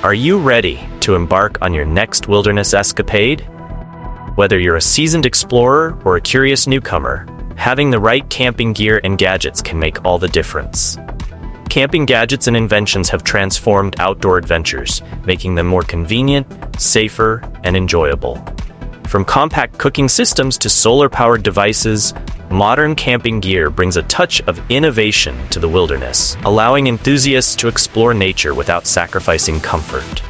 Are you ready to embark on your next wilderness escapade? Whether you're a seasoned explorer or a curious newcomer, having the right camping gear and gadgets can make all the difference. Camping gadgets and inventions have transformed outdoor adventures, making them more convenient, safer, and enjoyable. From compact cooking systems to solar-powered devices, modern camping gear brings a touch of innovation to the wilderness, allowing enthusiasts to explore nature without sacrificing comfort.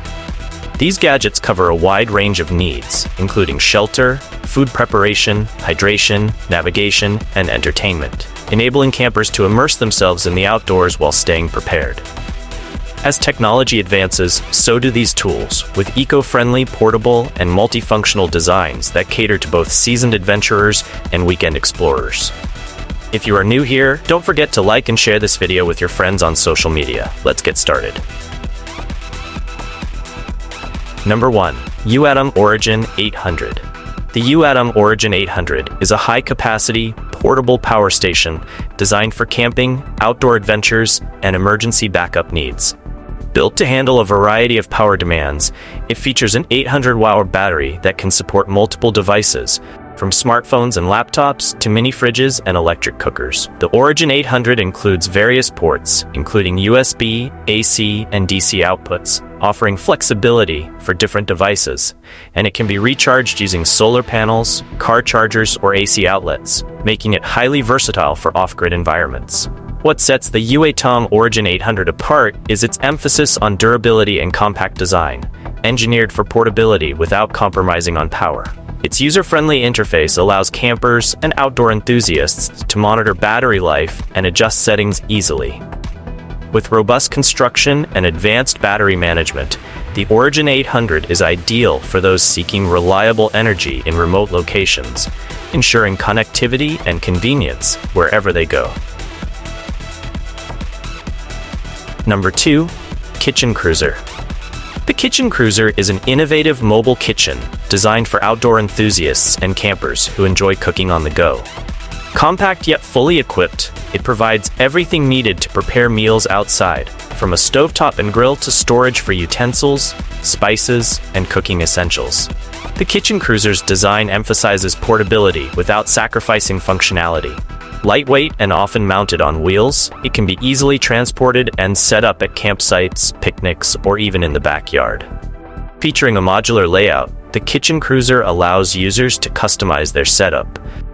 These gadgets cover a wide range of needs, including shelter, food preparation, hydration, navigation, and entertainment, enabling campers to immerse themselves in the outdoors while staying prepared. As technology advances, so do these tools, with eco-friendly, portable, and multifunctional designs that cater to both seasoned adventurers and weekend explorers. If you are new here, don't forget to like and share this video with your friends on social media. Let's get started. Number 1. YOOATOM Origin 800. The YOOATOM Origin 800 is a high-capacity, portable power station designed for camping, outdoor adventures, and emergency backup needs. Built to handle a variety of power demands, it features an 800-watt battery that can support multiple devices, from smartphones and laptops to mini fridges and electric cookers. The Origin 800 includes various ports, including USB, AC, and DC outputs, offering flexibility for different devices, and it can be recharged using solar panels, car chargers, or AC outlets, making it highly versatile for off-grid environments. What sets the YOOATOM Origin 800 apart is its emphasis on durability and compact design, engineered for portability without compromising on power. Its user-friendly interface allows campers and outdoor enthusiasts to monitor battery life and adjust settings easily. With robust construction and advanced battery management, the Origin 800 is ideal for those seeking reliable energy in remote locations, ensuring connectivity and convenience wherever they go. Number 2. Kitchen Cruiser. The Kitchen Cruiser is an innovative mobile kitchen designed for outdoor enthusiasts and campers who enjoy cooking on the go. Compact yet fully equipped, it provides everything needed to prepare meals outside, from a stovetop and grill to storage for utensils, spices, and cooking essentials. The Kitchen Cruiser's design emphasizes portability without sacrificing functionality. Lightweight and often mounted on wheels, it can be easily transported and set up at campsites, picnics, or even in the backyard. Featuring a modular layout, the Kitchen Cruiser allows users to customize their setup,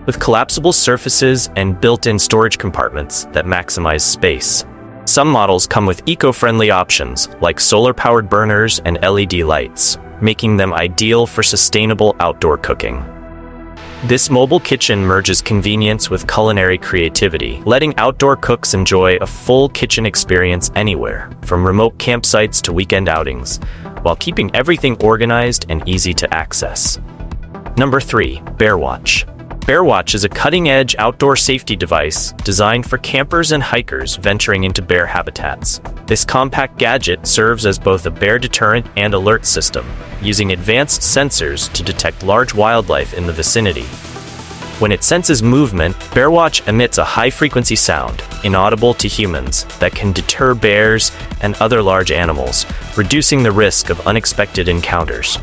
with collapsible surfaces and built-in storage compartments that maximize space. Some models come with eco-friendly options like solar-powered burners and LED lights, making them ideal for sustainable outdoor cooking. This mobile kitchen merges convenience with culinary creativity, letting outdoor cooks enjoy a full kitchen experience anywhere, from remote campsites to weekend outings, while keeping everything organized and easy to access. Number 3. Bearwatch. Bearwatch is a cutting-edge outdoor safety device designed for campers and hikers venturing into bear habitats. This compact gadget serves as both a bear deterrent and alert system, using advanced sensors to detect large wildlife in the vicinity. When it senses movement, Bearwatch emits a high-frequency sound, inaudible to humans, that can deter bears and other large animals, reducing the risk of unexpected encounters.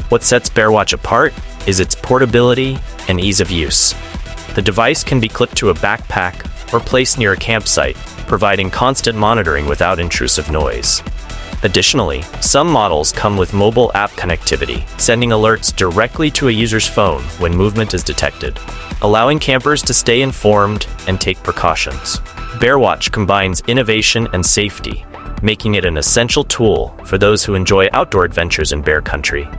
What sets Bearwatch apart is its portability and ease of use. The device can be clipped to a backpack or placed near a campsite, providing constant monitoring without intrusive noise. Additionally, some models come with mobile app connectivity, sending alerts directly to a user's phone when movement is detected, allowing campers to stay informed and take precautions. Bearwatch combines innovation and safety, making it an essential tool for those who enjoy outdoor adventures in bear country,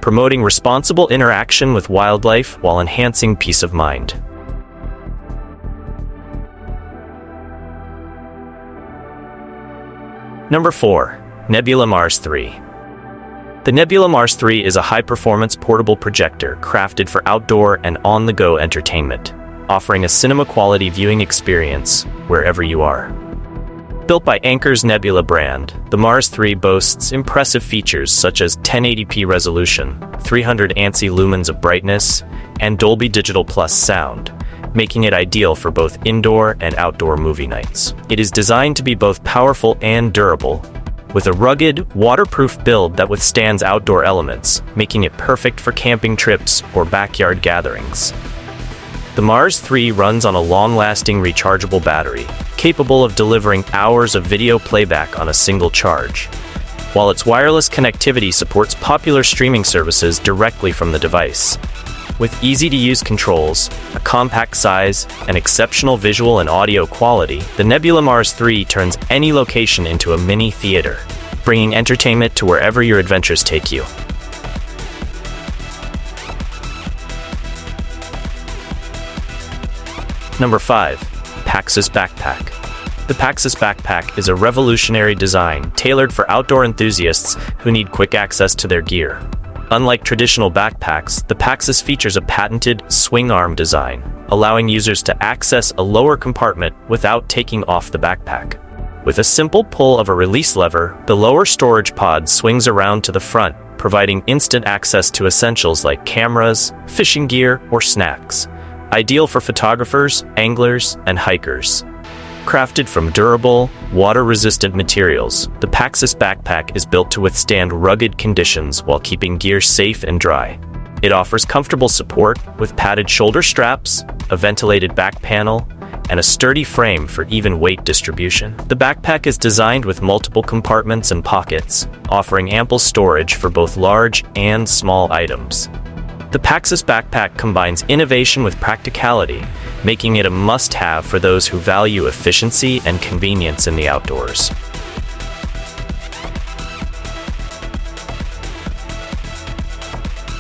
promoting responsible interaction with wildlife while enhancing peace of mind. Number 4. Nebula Mars 3. The Nebula Mars 3 is a high-performance portable projector crafted for outdoor and on-the-go entertainment, offering a cinema-quality viewing experience wherever you are. Built by Anker's Nebula brand, the Mars 3 boasts impressive features such as 1080p resolution, 300 ANSI lumens of brightness, and Dolby Digital Plus sound, making it ideal for both indoor and outdoor movie nights. It is designed to be both powerful and durable, with a rugged, waterproof build that withstands outdoor elements, making it perfect for camping trips or backyard gatherings. The Mars 3 runs on a long-lasting rechargeable battery, capable of delivering hours of video playback on a single charge, while its wireless connectivity supports popular streaming services directly from the device. With easy-to-use controls, a compact size, and exceptional visual and audio quality, the Nebula Mars 3 turns any location into a mini theater, bringing entertainment to wherever your adventures take you. Number 5. Paxis Backpack. The Paxis Backpack is a revolutionary design tailored for outdoor enthusiasts who need quick access to their gear. Unlike traditional backpacks, the Paxis features a patented swing arm design, allowing users to access a lower compartment without taking off the backpack. With a simple pull of a release lever, the lower storage pod swings around to the front, providing instant access to essentials like cameras, fishing gear, or snacks. Ideal for photographers, anglers, and hikers. Crafted from durable, water-resistant materials, the Paxis Backpack is built to withstand rugged conditions while keeping gear safe and dry. It offers comfortable support with padded shoulder straps, a ventilated back panel, and a sturdy frame for even weight distribution. The backpack is designed with multiple compartments and pockets, offering ample storage for both large and small items. The Paxis Backpack combines innovation with practicality, making it a must-have for those who value efficiency and convenience in the outdoors.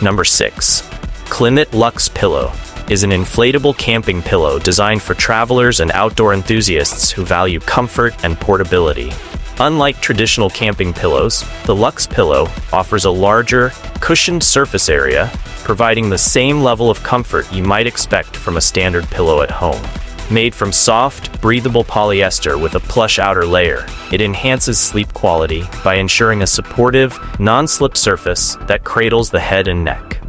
Number 6. Klymit Luxe Pillow is an inflatable camping pillow designed for travelers and outdoor enthusiasts who value comfort and portability. Unlike traditional camping pillows, the Luxe pillow offers a larger, cushioned surface area, providing the same level of comfort you might expect from a standard pillow at home. Made from soft, breathable polyester with a plush outer layer, it enhances sleep quality by ensuring a supportive, non-slip surface that cradles the head and neck.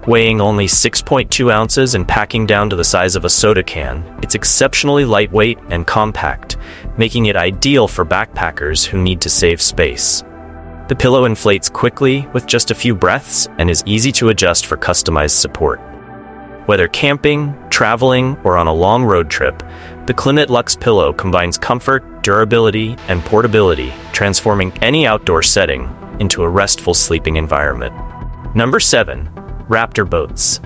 Weighing only 6.2 ounces and packing down to the size of a soda can, it's exceptionally lightweight and compact, making it ideal for backpackers who need to save space. The pillow inflates quickly with just a few breaths and is easy to adjust for customized support. Whether camping, traveling, or on a long road trip, the Klymit Luxe pillow combines comfort, durability, and portability, transforming any outdoor setting into a restful sleeping environment. Number 7. Raptor Boats.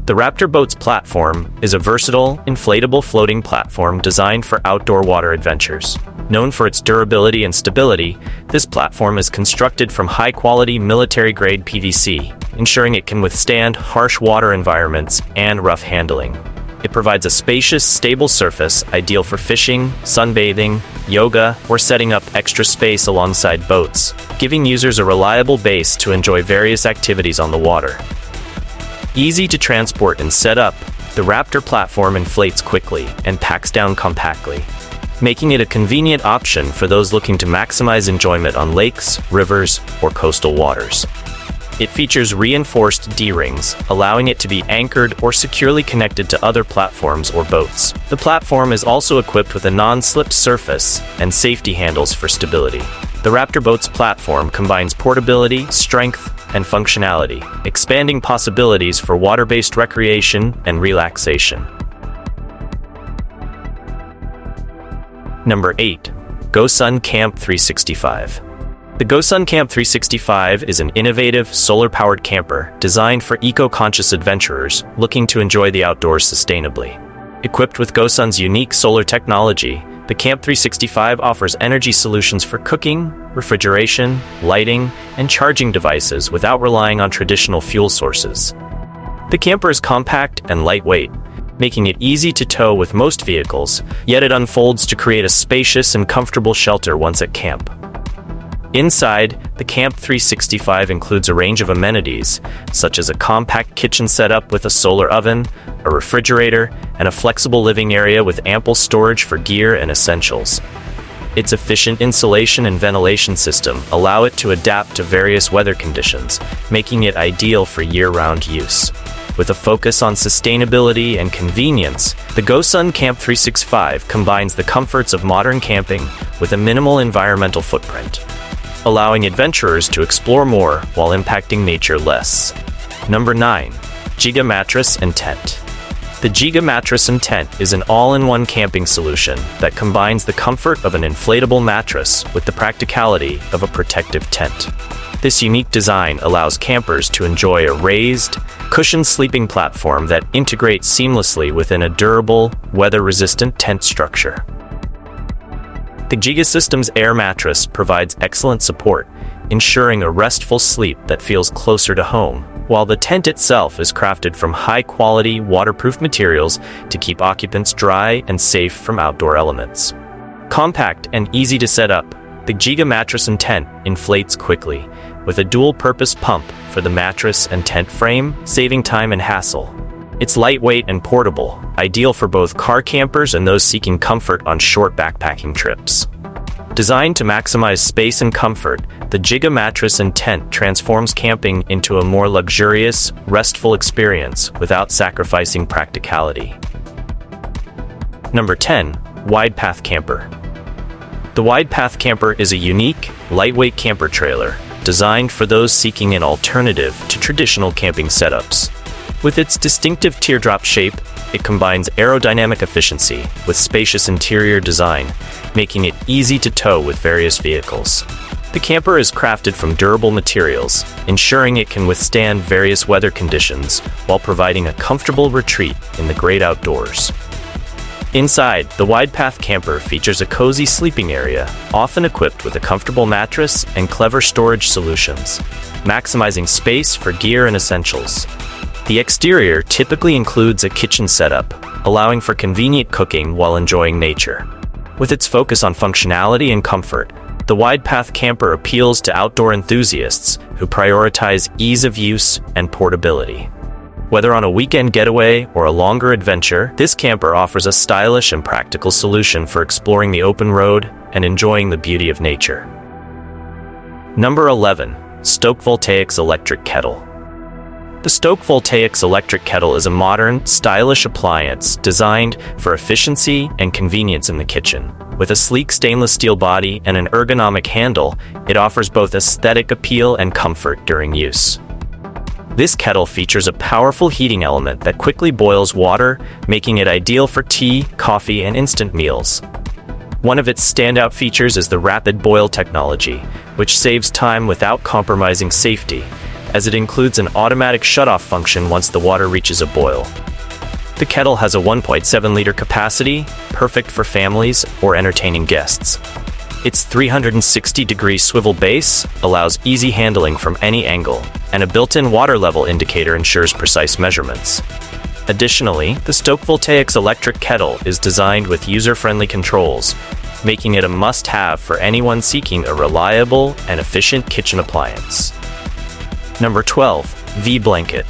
The Raptor Boats platform is a versatile, inflatable floating platform designed for outdoor water adventures. Known for its durability and stability, this platform is constructed from high-quality military-grade PVC, ensuring it can withstand harsh water environments and rough handling. It provides a spacious, stable surface ideal for fishing, sunbathing, yoga, or setting up extra space alongside boats, giving users a reliable base to enjoy various activities on the water. Easy to transport and set up, the Raptor platform inflates quickly and packs down compactly, making it a convenient option for those looking to maximize enjoyment on lakes, rivers, or coastal waters. It features reinforced D-rings, allowing it to be anchored or securely connected to other platforms or boats. The platform is also equipped with a non-slip surface and safety handles for stability. The Raptor Boats platform combines portability, strength, and functionality, expanding possibilities for water-based recreation and relaxation. Number 8. GoSun Camp365. The GoSun Camp365 is an innovative, solar-powered camper designed for eco-conscious adventurers looking to enjoy the outdoors sustainably. Equipped with GoSun's unique solar technology, the Camp365 offers energy solutions for cooking, refrigeration, lighting, and charging devices without relying on traditional fuel sources. The camper is compact and lightweight, making it easy to tow with most vehicles, yet it unfolds to create a spacious and comfortable shelter once at camp. Inside, the Camp365 includes a range of amenities, such as a compact kitchen setup with a solar oven, a refrigerator, and a flexible living area with ample storage for gear and essentials. Its efficient insulation and ventilation system allow it to adapt to various weather conditions, making it ideal for year-round use. With a focus on sustainability and convenience, the GoSun Camp365 combines the comforts of modern camping with a minimal environmental footprint. allowing adventurers to explore more while impacting nature less. Number 9. GIGA Mattress and Tent. The GIGA Mattress and Tent is an all-in-one camping solution that combines the comfort of an inflatable mattress with the practicality of a protective tent. This unique design allows campers to enjoy a raised, cushioned sleeping platform that integrates seamlessly within a durable, weather-resistant tent structure. The GIGA System's Air mattress provides excellent support, ensuring a restful sleep that feels closer to home, while the tent itself is crafted from high-quality, waterproof materials to keep occupants dry and safe from outdoor elements. Compact and easy to set up, the GIGA Mattress and Tent inflates quickly, with a dual-purpose pump for the mattress and tent frame, saving time and hassle. It's lightweight and portable, ideal for both car campers and those seeking comfort on short backpacking trips. Designed to maximize space and comfort, the GIGA Mattress and Tent transforms camping into a more luxurious, restful experience without sacrificing practicality. Number 10. Wide Path Camper. The Wide Path Camper is a unique, lightweight camper trailer designed for those seeking an alternative to traditional camping setups. With its distinctive teardrop shape, it combines aerodynamic efficiency with spacious interior design, making it easy to tow with various vehicles. The camper is crafted from durable materials, ensuring it can withstand various weather conditions while providing a comfortable retreat in the great outdoors. Inside, the Wide Path Camper features a cozy sleeping area, often equipped with a comfortable mattress and clever storage solutions, maximizing space for gear and essentials. The exterior typically includes a kitchen setup, allowing for convenient cooking while enjoying nature. With its focus on functionality and comfort, the Wide Path Camper appeals to outdoor enthusiasts who prioritize ease of use and portability. Whether on a weekend getaway or a longer adventure, this camper offers a stylish and practical solution for exploring the open road and enjoying the beauty of nature. Number 11. Stoke Voltaics Electric Kettle. The Stoke Voltaics Electric Kettle is a modern, stylish appliance designed for efficiency and convenience in the kitchen. With a sleek stainless steel body and an ergonomic handle, it offers both aesthetic appeal and comfort during use. This kettle features a powerful heating element that quickly boils water, making it ideal for tea, coffee, and instant meals. One of its standout features is the rapid boil technology, which saves time without compromising safety, as it includes an automatic shutoff function once the water reaches a boil. The kettle has a 1.7-liter capacity, perfect for families or entertaining guests. Its 360-degree swivel base allows easy handling from any angle, and a built-in water level indicator ensures precise measurements. Additionally, the Stoke Voltaics Electric Kettle is designed with user-friendly controls, making it a must-have for anyone seeking a reliable and efficient kitchen appliance. Number 12. VBlanket.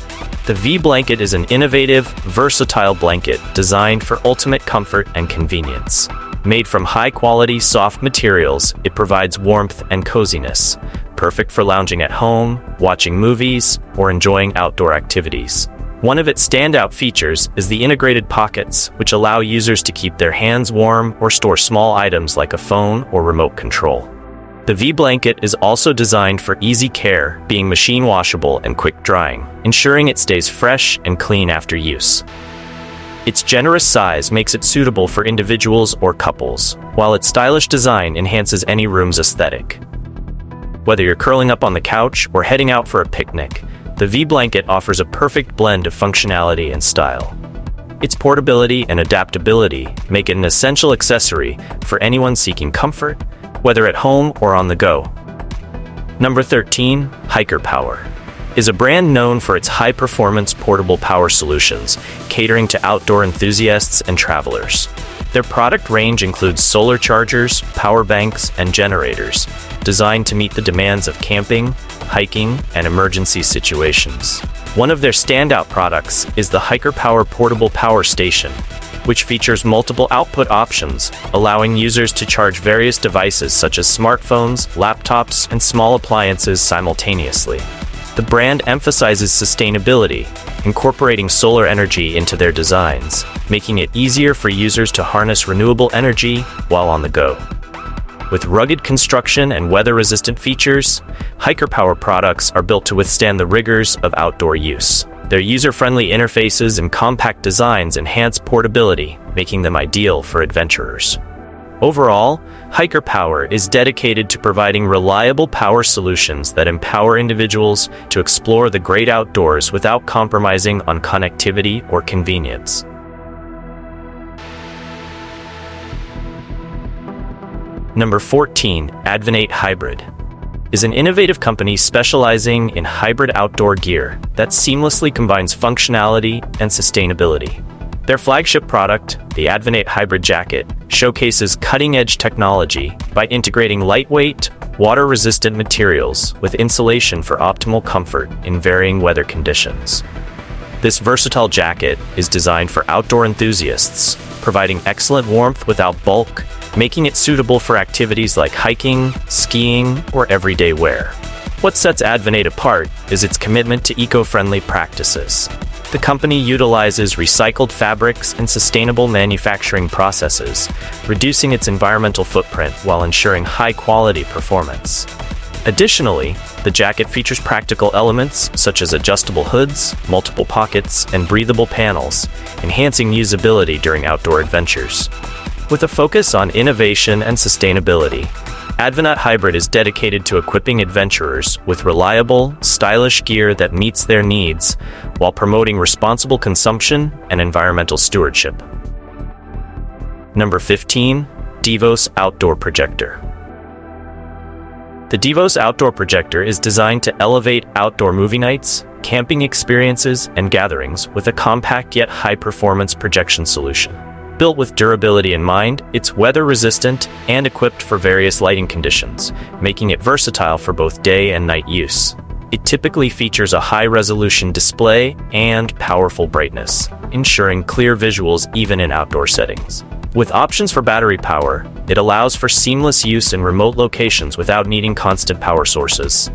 The VBlanket is an innovative, versatile blanket designed for ultimate comfort and convenience. Made from high-quality, soft materials, it provides warmth and coziness, perfect for lounging at home, watching movies, or enjoying outdoor activities. One of its standout features is the integrated pockets, which allow users to keep their hands warm or store small items like a phone or remote control. The VBlanket is also designed for easy care, being machine washable and quick drying, ensuring it stays fresh and clean after use. Its generous size makes it suitable for individuals or couples, while its stylish design enhances any room's aesthetic. Whether you're curling up on the couch or heading out for a picnic, the VBlanket offers a perfect blend of functionality and style. Its portability and adaptability make it an essential accessory for anyone seeking comfort, whether at home or on the go. Number 13. HIKERPOWER is a brand known for its high-performance portable power solutions, catering to outdoor enthusiasts and travelers. Their product range includes solar chargers, power banks, and generators, designed to meet the demands of camping, hiking, and emergency situations. One of their standout products is the HIKERPOWER Portable Power Station, which features multiple output options, allowing users to charge various devices such as smartphones, laptops, and small appliances simultaneously. The brand emphasizes sustainability, incorporating solar energy into their designs, making it easier for users to harness renewable energy while on the go. With rugged construction and weather-resistant features, HIKERPOWER products are built to withstand the rigors of outdoor use. Their user-friendly interfaces and compact designs enhance portability, making them ideal for adventurers. Overall, HIKERPOWER is dedicated to providing reliable power solutions that empower individuals to explore the great outdoors without compromising on connectivity or convenience. Number 14, Advenate Hybrid is an innovative company specializing in hybrid outdoor gear that seamlessly combines functionality and sustainability. Their flagship product, the Advenate Hybrid jacket, showcases cutting-edge technology by integrating lightweight, water-resistant materials with insulation for optimal comfort in varying weather conditions. This versatile jacket is designed for outdoor enthusiasts, providing excellent warmth without bulk, making it suitable for activities like hiking, skiing, or everyday wear. What sets Advenate apart is its commitment to eco-friendly practices. The company utilizes recycled fabrics and sustainable manufacturing processes, reducing its environmental footprint while ensuring high-quality performance. Additionally, the jacket features practical elements such as adjustable hoods, multiple pockets, and breathable panels, enhancing usability during outdoor adventures. With a focus on innovation and sustainability, Advenate Hybrid is dedicated to equipping adventurers with reliable, stylish gear that meets their needs while promoting responsible consumption and environmental stewardship. Number 15, Devos Outdoor Projector. The Devos Outdoor Projector is designed to elevate outdoor movie nights, camping experiences, and gatherings with a compact yet high-performance projection solution. Built with durability in mind, it's weather-resistant and equipped for various lighting conditions, making it versatile for both day and night use. It typically features a high-resolution display and powerful brightness, ensuring clear visuals even in outdoor settings. With options for battery power, it allows for seamless use in remote locations without needing constant power sources.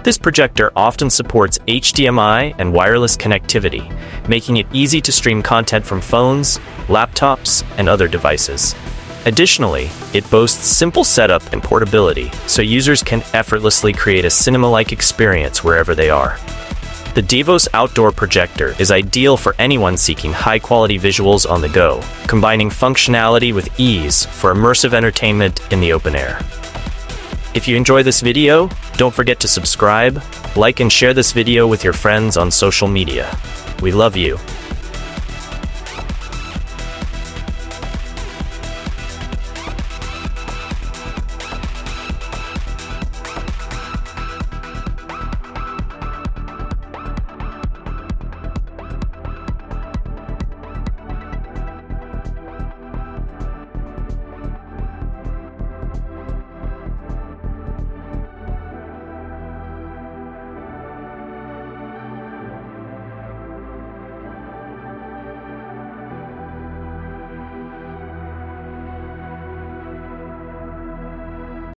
This projector often supports HDMI and wireless connectivity, making it easy to stream content from phones, laptops, and other devices. Additionally, it boasts simple setup and portability, so users can effortlessly create a cinema-like experience wherever they are. The Devos Outdoor Projector is ideal for anyone seeking high-quality visuals on the go, combining functionality with ease for immersive entertainment in the open air. If you enjoy this video, don't forget to subscribe, like, and share this video with your friends on social media. We love you.